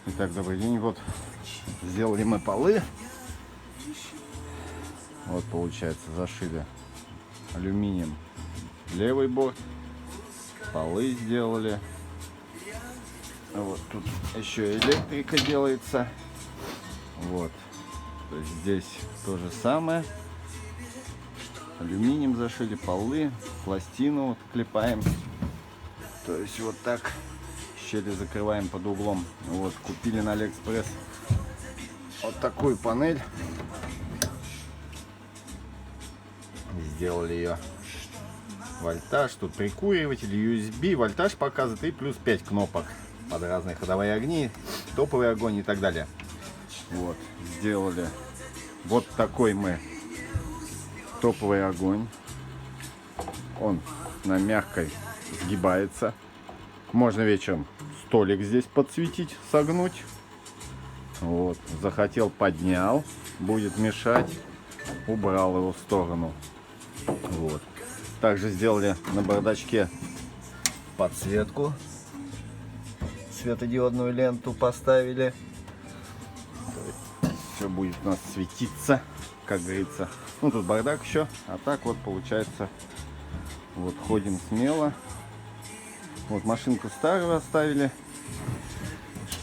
Итак, добрый день. Вот сделали мы полы. Вот получается, зашили алюминием левый борт. Полы сделали. Вот тут еще электрика делается. Вот. То есть здесь то же самое. Алюминием зашили, полы, пластину вот клепаем. То есть вот так щели закрываем под углом. Вот, купили на Алиэкспресс вот такую панель. Сделали ее вольтаж, тут прикуриватель, USB, вольтаж показывает и плюс 5 кнопок под разные ходовые огни, топовый огонь и так далее. Вот, сделали вот такой мы топовый огонь. Он на мягкой сгибается. Можно вечером столик здесь подсветить, согнуть. Вот, захотел, поднял, будет мешать, убрал его в сторону. Вот. Также сделали на бардачке подсветку, светодиодную ленту поставили. Все будет у нас светиться, как говорится. Ну тут бардак еще, а так вот получается. Вот ходим смело. Вот машинку старую оставили.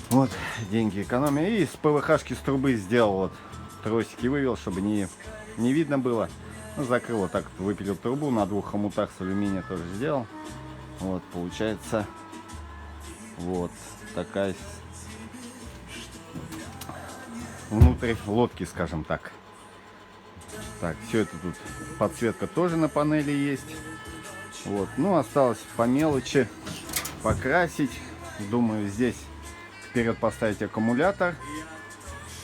Вот деньги экономия. И с ПВХ-шки с трубы сделал вот тросики, вывел, чтобы не видно было. Ну, закрыл вот так, выпилил трубу на двух хомутах с алюминия тоже сделал. Вот получается вот такая внутрь лодки, скажем так. Так, все это тут подсветка тоже на панели есть. Вот, ну осталось по мелочи покрасить. Думаю, здесь вперед поставить аккумулятор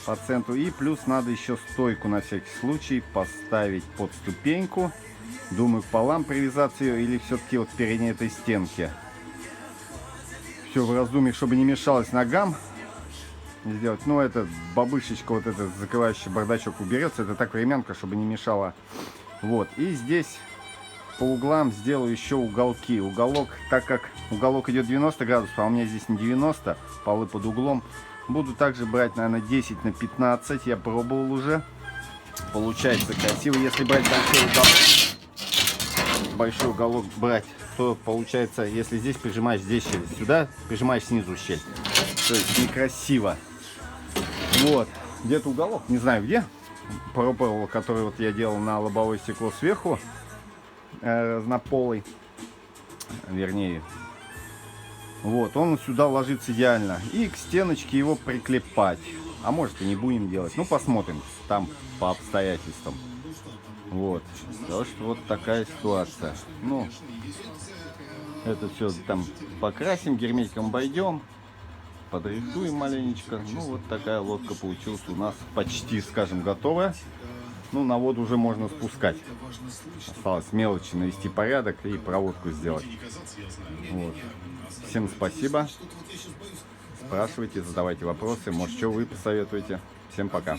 по центру. И плюс надо еще стойку на всякий случай поставить под ступеньку. Думаю, к полам привязаться ее или все-таки вот передней этой стенке. Все в раздумье, чтобы не мешалось ногам сделать. Ну, это бабышечка, вот этот закрывающий бардачок уберется. Это так времянка, чтобы не мешало. Вот, и здесь по углам сделаю еще уголки. Уголок, так как уголок идет 90 градусов, а у меня здесь не 90, полы под углом. Буду также брать, наверное, 10 на 15. Я пробовал уже. Получается красиво. Если брать большой уголок брать, то получается, если здесь прижимаешь здесь щель, сюда прижимаешь снизу щель. То есть некрасиво. Вот. Где-то уголок, не знаю где. Пробовал, который вот я делал на лобовое стекло сверху. Разнополый. Вернее. Вот, он сюда ложится идеально. И к стеночке его приклепать. А может и не будем делать. Ну, посмотрим. Там по обстоятельствам. Вот. Так что вот такая ситуация. Ну, это все там покрасим, герметиком обойдем. Подрихтуем маленечко. Ну, вот такая лодка получилась у нас почти, скажем, готовая. Ну, на воду уже можно спускать. Осталось мелочи навести порядок и проводку сделать. Вот. Всем спасибо. Спрашивайте, задавайте вопросы. Может, что вы посоветуете. Всем пока.